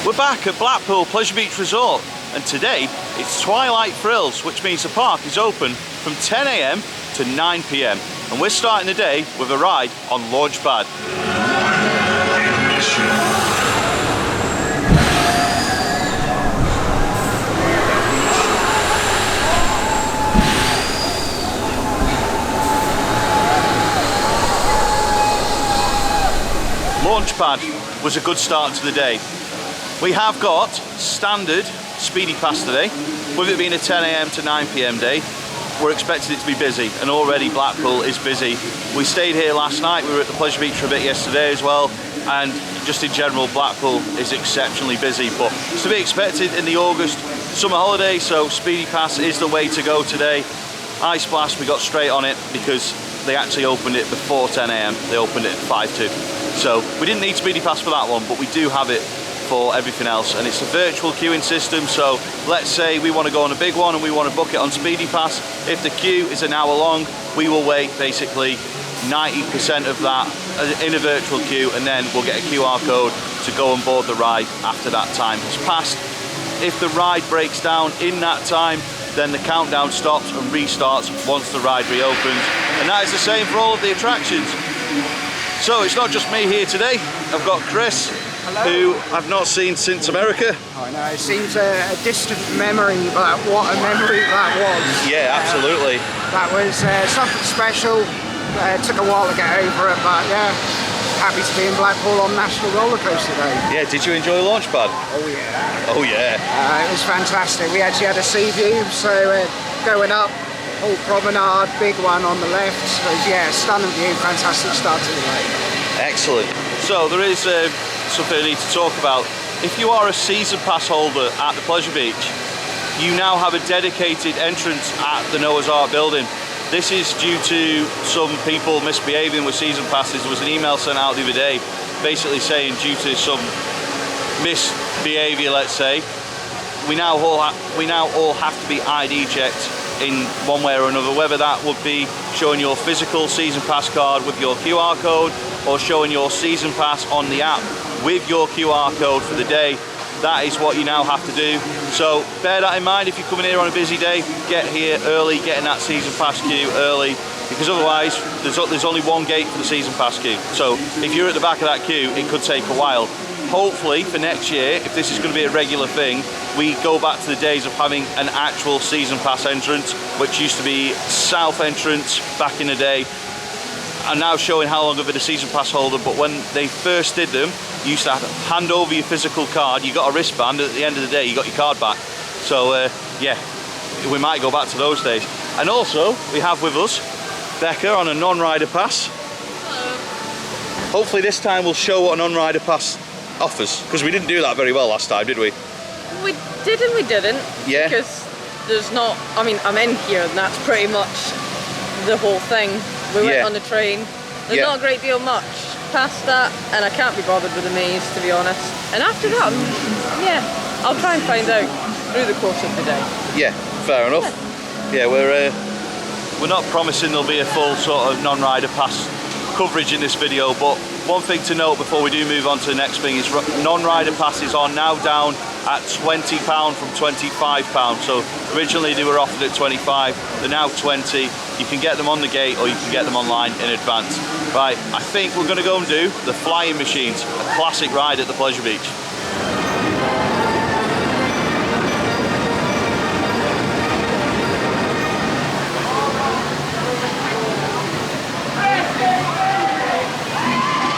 We're back at Blackpool Pleasure Beach Resort, and today it's Twilight Thrills, which means the park is open from 10 AM to 9 PM. And we're starting the day with a ride on Launchpad. Launchpad was a good start to the day. We have got standard speedy pass today. With it being a 10 AM to 9 PM day, we're expecting it to be busy, and already Blackpool is busy. We stayed here last night, we were at the Pleasure Beach for a bit yesterday as well, and just in general Blackpool is exceptionally busy, but it's to be expected in the August summer holiday, so speedy pass is the way to go today. Ice Blast, we got straight on it because they actually opened it before 10 AM, they opened it at 5 to. So we didn't need speedy pass for that one, but we do have it for everything else, and it's a virtual queuing system. So let's say we want to go on a big one and we want to book it on speedy pass. If the queue is an hour long, we will wait basically 90% of that in a virtual queue, and then we'll get a QR code to go and board the ride after that time has passed. If the ride breaks down in that time, then the countdown stops and restarts once the ride reopens, and that is the same for all of the attractions. So it's not just me here today. I've got Chris. Hello. Who I've not seen since America. I know, it seems a distant memory, but what a memory that was. Yeah, absolutely. That was something special. It took a while to get over it, but yeah, happy to be in Blackpool on National Roller Coaster Day. Yeah, did you enjoy Launchpad? Oh yeah. Oh yeah. It was fantastic. We actually had a sea view, so going up, whole promenade, big one on the left. So yeah, stunning view, fantastic start to the day. Excellent. So there is something I need to talk about. If you are a season pass holder at the Pleasure Beach, you now have a dedicated entrance at the Noah's Ark building. This is due to some people misbehaving with season passes. There was an email sent out the other day basically saying due to some misbehaviour, let's say, we now all have to be ID checked in one way or another, whether that would be showing your physical season pass card with your QR code or showing your season pass on the app with your QR code for the day. That is what you now have to do. So bear that in mind if you're coming here on a busy day. Get here early, get in that season pass queue early, because otherwise there's only one gate for the season pass queue. So if you're at the back of that queue, it could take a while. Hopefully for next year, if this is going to be a regular thing, we go back to the days of having an actual season pass entrance, which used to be south entrance back in the day. I'm now showing how long I've been a season pass holder, but when they first did them, you used to have to hand over your physical card. You got a wristband, at the end of the day you got your card back. So yeah, we might go back to those days. And also we have with us Becca on a non-rider pass. Hello. Hopefully this time we'll show what a non-rider pass offers, because we didn't do that very well last time, did we? We did and we didn't. Yeah. Because there's not, I mean, I'm in here and that's pretty much the whole thing. We went on the train. There's not a great deal much past that, and I can't be bothered with the maze, to be honest. And after that, yeah, I'll try and find out through the course of the day. Yeah, fair enough. Yeah, we're not promising there'll be a full sort of non-rider pass coverage in this video, but one thing to note before we do move on to the next thing is non-rider passes are now down at £20 from £25. So originally they were offered at 25, they're now 20. You can get them on the gate or you can get them online in advance. Right, I think we're going to go and do the flying machines, a classic ride at the Pleasure Beach.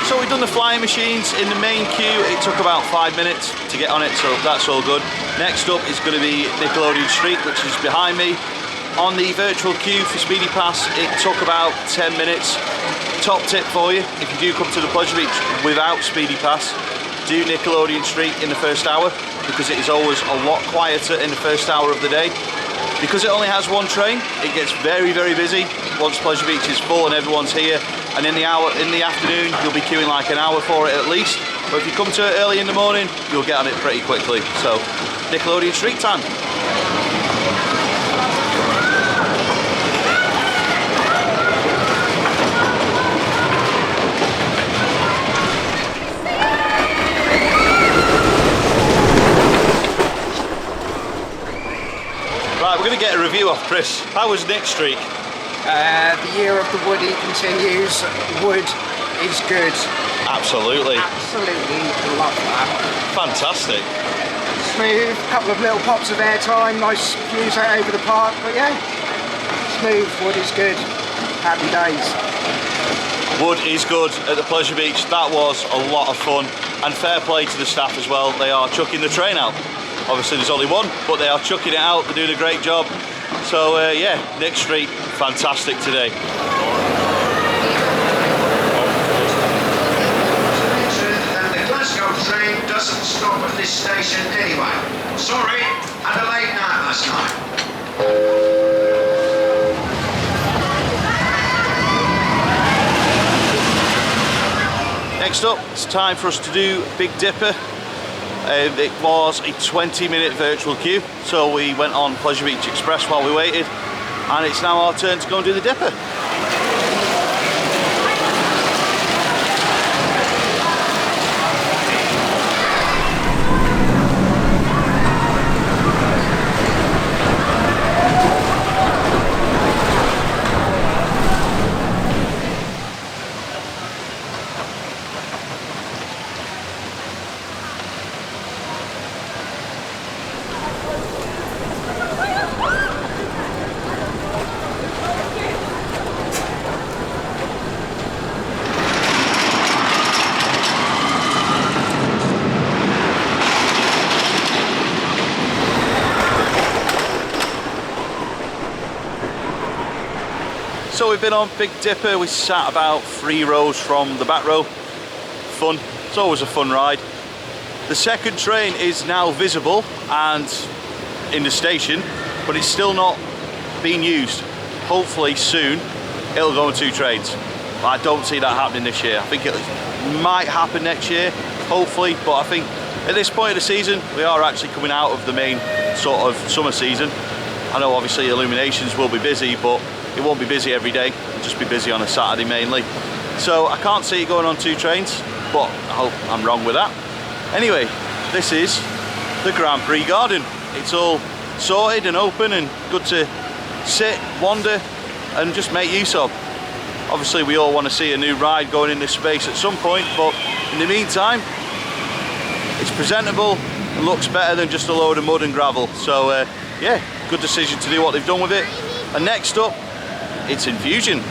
So we've done the flying machines in the main queue. It took about 5 minutes to get on it, so that's all good. Next up is going to be Nickelodeon Street, which is behind me. On the virtual queue for Speedy Pass, it took about 10 minutes. Top tip for you, if you do come to the Pleasure Beach without Speedy Pass, do Nickelodeon Street in the first hour, because it is always a lot quieter in the first hour of the day. Because it only has one train, it gets very, very busy once Pleasure Beach is full and everyone's here. And in the afternoon, you'll be queuing like an hour for it at least. But if you come to it early in the morning, you'll get on it pretty quickly. So, Nickelodeon Street time. We're going to get a review off Chris. How was Nick Street? The year of the Woody continues. Wood is good. Absolutely. Absolutely love that. Fantastic. Smooth, couple of little pops of airtime, nice views out over the park, but yeah, smooth. Wood is good. Happy days. Wood is good at the Pleasure Beach. That was a lot of fun, and fair play to the staff as well. They are chucking the train out. Obviously there's only one, but they are chucking it out. They're doing a great job. So yeah, Nick Street, fantastic today. And the Glasgow train doesn't stop at this station anyway. Sorry, had a late night last night. Next up, it's time for us to do Big Dipper. It was a 20-minute virtual queue, so we went on Pleasure Beach Express while we waited, and it's now our turn to go and do the Dipper. So we've been on Big Dipper. We sat about 3 rows from the back row. Fun. It's always a fun ride. The second train is now visible and in the station, but it's still not being used. Hopefully soon it'll go on 2 trains. I don't see that happening this year. I think it might happen next year, hopefully, but I think at this point of the season we are actually coming out of the main sort of summer season. I know obviously illuminations will be busy, but it won't be busy every day. It'll just be busy on a Saturday mainly. So I can't see it going on 2 trains, but I hope I'm wrong with that. Anyway, this is the Grand Prix garden. It's all sorted and open and good to sit, wander and just make use of. Obviously we all want to see a new ride going in this space at some point, but in the meantime it's presentable and looks better than just a load of mud and gravel. So yeah, good decision to do what they've done with it. And next up, it's Infusion.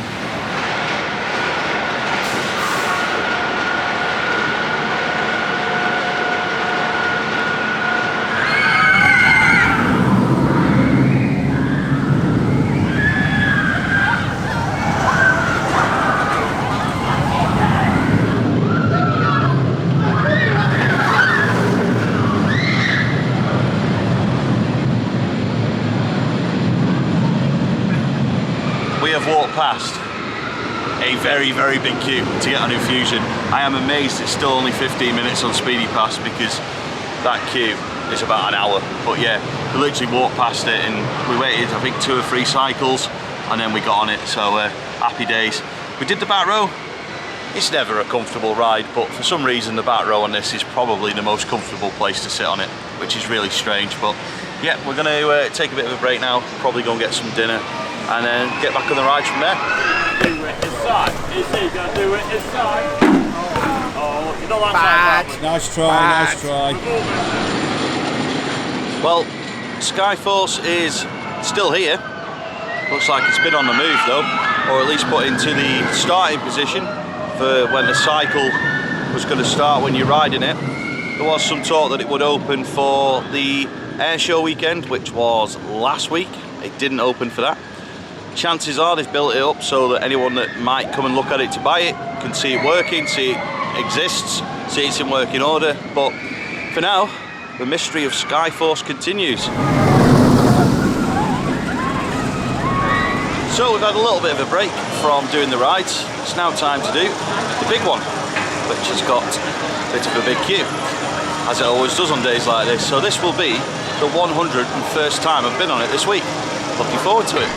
We have walked past a very, very big queue to get on Infusion. I am amazed it's still only 15 minutes on Speedy Pass because that queue is about an hour. But yeah, we literally walked past it and we waited, I think 2 or 3 cycles and then we got on it, so happy days. We did the back row. It's never a comfortable ride, but for some reason the back row on this is probably the most comfortable place to sit on it, which is really strange. But yeah, we're going to take a bit of a break now, probably go and get some dinner and then get back on the ride from there. Do it inside. Is he going to do it inside? Oh, you don't like that. Nice try, nice try. Well, Skyforce is still here. Looks like it's been on the move though, or at least put into the starting position for when the cycle was going to start when you're riding it. There was some talk that it would open for the air show weekend, which was last week. It didn't open for that. Chances are they've built it up so that anyone that might come and look at it to buy it can see it working, see it exists, see it's in working order. But for now, the mystery of Skyforce continues. So we've had a little bit of a break from doing the rides. It's now time to do the big one, which has got a bit of a big queue, as it always does on days like this. So this will be the 101st time I've been on it this week. Looking forward to it.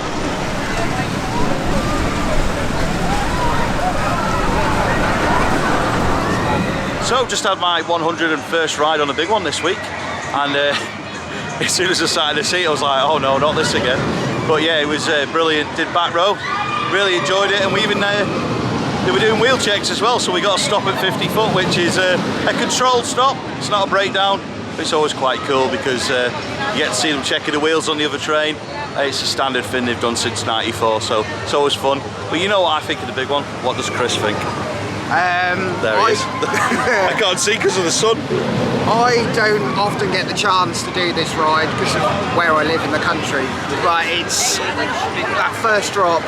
So just had my 101st ride on a big one this week, and as soon as I sat in the seat, I was like, oh no, not this again. But yeah, it was brilliant. Did back row, really enjoyed it, and we even they were doing wheel checks as well, so we got a stop at 50 foot, which is a controlled stop. It's not a breakdown. It's always quite cool because you get to see them checking the wheels on the other train. It's a standard thing they've done since '94, so it's always fun. But you know what I think of the big one? What does Chris think? There he is. I can't see because of the sun. I don't often get the chance to do this ride because of where I live in the country, but it's that first drop.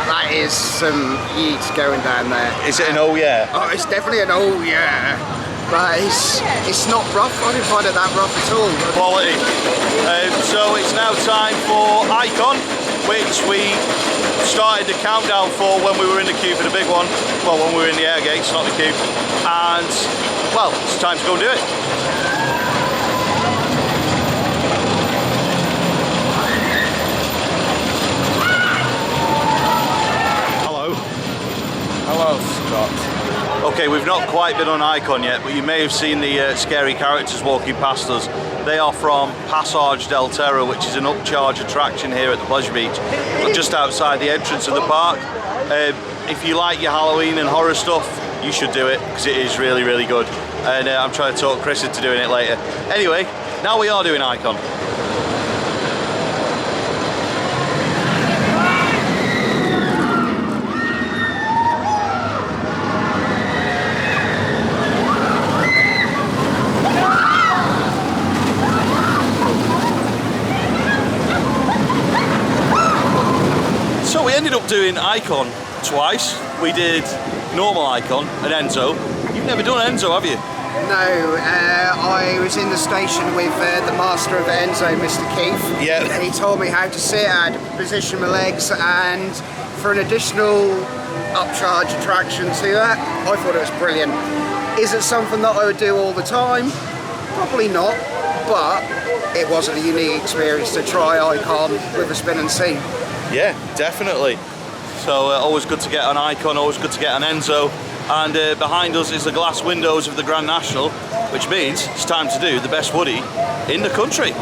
That is some yeet going down there. Is it an oh yeah? Oh, it's definitely an oh yeah. But it's not rough. I didn't find it that rough at all. Quality. So it's now time for Icon, which we started the countdown for when we were in the queue for the big one. Well, when we were in the air gates, not the queue. And, well, it's time to go and do it. Hello. Hello, Scott. Okay, we've not quite been on Icon yet, but you may have seen the scary characters walking past us. They are from Passage del Terror, which is an upcharge attraction here at the Pleasure Beach, but just outside the entrance of the park. If you like your Halloween and horror stuff, you should do it, because it is really, really good. And I'm trying to talk Chris into doing it later. Anyway, now we are doing Icon. So we ended up doing Icon twice. We did normal Icon and Enzo. You've never done Enzo, have you? No, I was in the station with the master of Enzo, Mr. Keith. Yeah. He told me how to sit, how to position my legs, and for an additional upcharge attraction to that, I thought it was brilliant. Is it something that I would do all the time? Probably not, but it was a unique experience to try Icon with a spin and seat. Yeah, definitely. So always good to get an Icon, always good to get an Enzo. And behind us is the glass windows of the Grand National, which means it's time to do the best Woody in the country.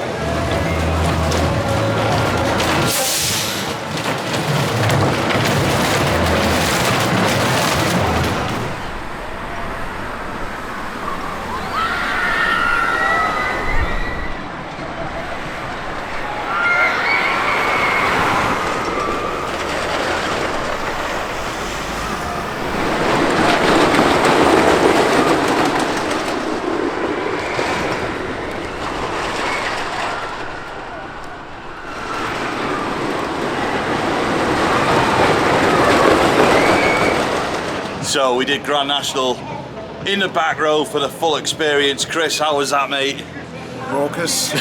So we did Grand National in the back row for the full experience. Chris, how was that, mate? Raucous,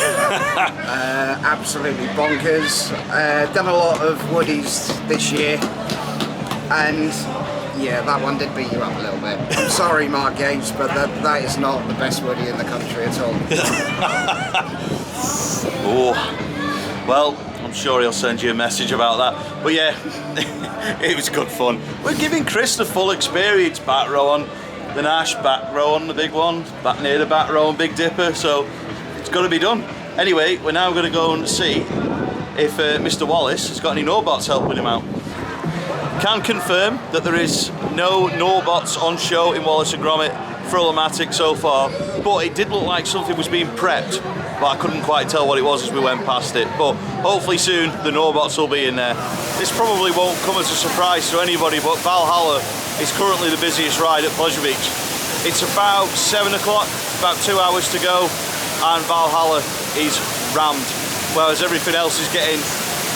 absolutely bonkers. Done a lot of Woodies this year, and yeah, that one did beat you up a little bit. I'm sorry, Mark Gates, but that is not the best Woody in the country at all. Oh, well, I'm sure he'll send you a message about that. But yeah, it was good fun. We're giving Chris the full experience. Back row on the Nash, back row on the big one, back near the back row on Big Dipper, so it's got to be done. Anyway, we're now going to go and see if Mr. Wallace has got any Norbots helping him out. Can confirm that there is no Norbots on show in Wallace and Gromit for Illmatic so far, but it did look like something was being prepped, but I couldn't quite tell what it was as we went past it. But hopefully soon the Norbots will be in there. This probably won't come as a surprise to anybody, but Valhalla is currently the busiest ride at Pleasure Beach. It's about 7 o'clock, about 2 hours to go, and Valhalla is rammed, whereas everything else is getting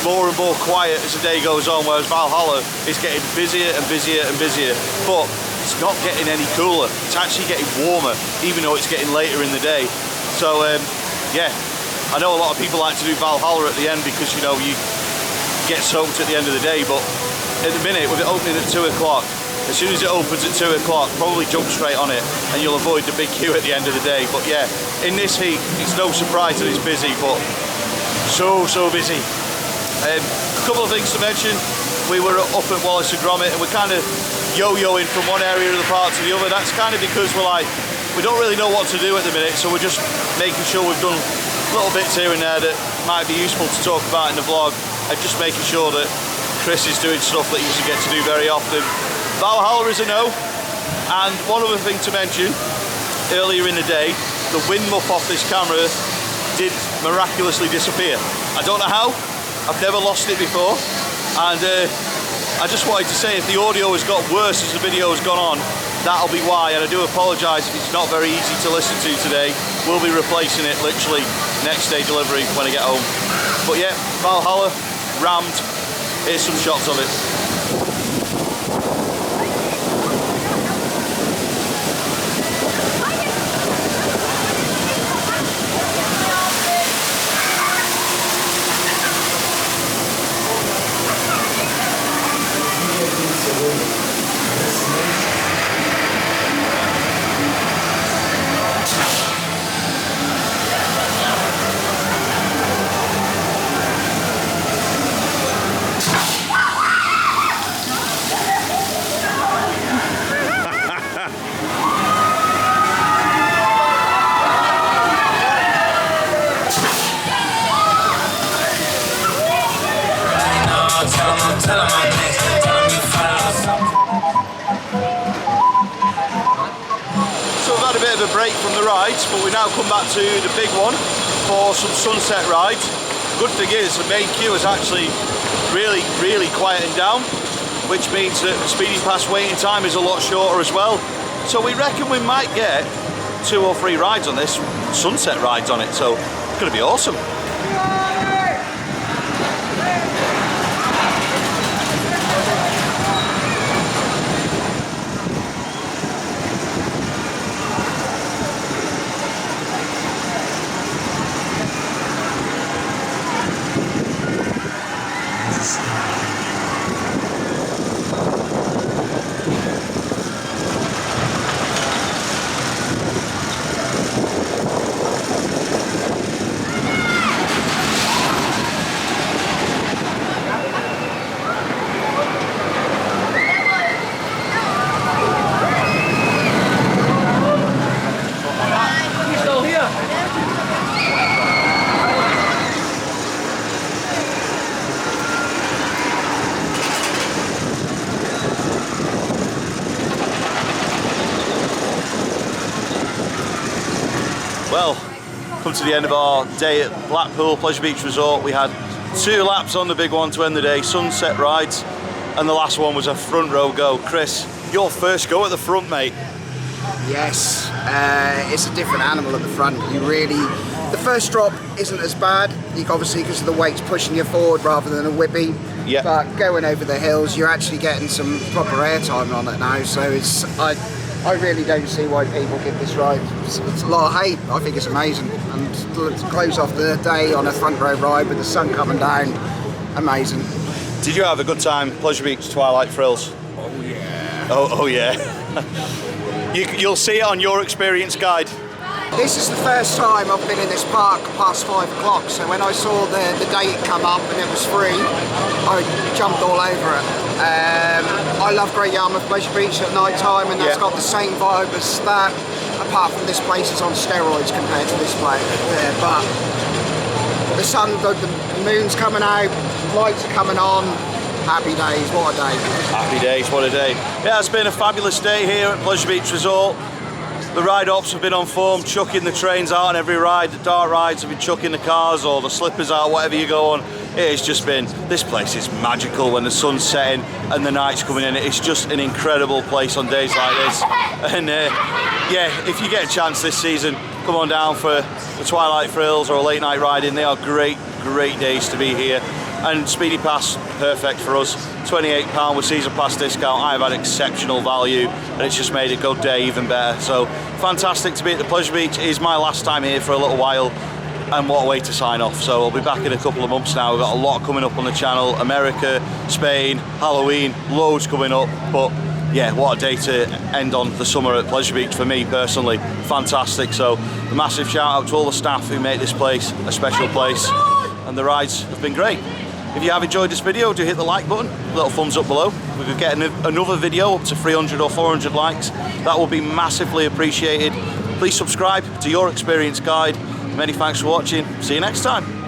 more and more quiet as the day goes on, whereas Valhalla is getting busier and busier and busier. But it's not getting any cooler, it's actually getting warmer, even though it's getting later in the day. So yeah, I know a lot of people like to do Valhalla at the end because, you know, you get soaked at the end of the day, but at the minute, with it opening at 2 o'clock, as soon as it opens at 2 o'clock, probably jump straight on it and you'll avoid the big queue at the end of the day. But yeah, in this heat, it's no surprise that it's busy, but so busy. A couple of things to mention. We were up at Wallace and Gromit and we're kind of yo-yoing from one area of the park to the other. That's kind of because we're like we don't really know what to do at the minute, so we're just making sure we've done little bits here and there that might be useful to talk about in the vlog, and just making sure that Chris is doing stuff that he doesn't get to do very often. Valhalla is a no, and one other thing to mention, earlier in the day, the wind muff off this camera did miraculously disappear. I don't know how, I've never lost it before, and I just wanted to say if the audio has got worse as the video has gone on, that'll be why, and I do apologise if it's not very easy to listen to today. We'll be replacing it literally next day delivery when I get home. But yeah, Valhalla, rammed. Here's some shots of it. Break from the rides, but we now come back to the big one for some sunset rides. Good thing is the main queue is actually really quieting down, which means that the Speedy Pass waiting time is a lot shorter as well. So we reckon we might get 2 or 3 rides on this, sunset rides on it, so it's going to be awesome. Well, come to the end of our day at Blackpool Pleasure Beach Resort. We had 2 laps on the big one to end the day, sunset rides, and the last one was a front row go. Chris, your first go at the front, mate. Yes, it's a different animal at the front. The first drop isn't as bad, obviously because of the weight's pushing you forward rather than a whippy. Yeah. But going over the hills, you're actually getting some proper airtime on it now, so I really don't see why people give this ride. It's a lot of hate. I think it's amazing. And to close off the day on a front row ride with the sun coming down, amazing. Did you have a good time, Pleasure Beach Twilight Thrills? Oh yeah. Oh yeah. You'll see it on your experience guide. This is the first time I've been in this park past 5 o'clock, so when I saw the date come up and it was free, I jumped all over it. I love Great Yarmouth Pleasure Beach at night time, and that's got the same vibe as that, apart from this place is on steroids compared to this place there. But the sun, the moon's coming out, lights are coming on. Happy days, what a day. Happy days, what a day. Yeah, it's been a fabulous day here at Pleasure Beach Resort. The ride ops have been on form, chucking the trains out on every ride. The dart rides have been chucking the cars or the slippers out, whatever you go on. It has just been, this place is magical when the sun's setting and the night's coming in. It's just an incredible place on days like this. And yeah, if you get a chance this season, come on down for the Twilight Thrills or a late night riding. They are great days to be here. And Speedy Pass, perfect for us. £28 with season pass discount. I've had exceptional value and it's just made a good day even better. So fantastic to be at the Pleasure Beach. It is my last time here for a little while, and what a way to sign off. So I'll be back in a couple of months now. We've got a lot coming up on the channel. America, Spain, Halloween, loads coming up. But yeah, what a day to end on the summer at Pleasure Beach for me personally. Fantastic. So a massive shout out to all the staff who make this place a special place, and the rides have been great. If you have enjoyed this video, do hit the like button, little thumbs up below. We could get another video up to 300 or 400 likes. That will be massively appreciated. Please subscribe to Your Experience Guide. Many thanks for watching. See you next time.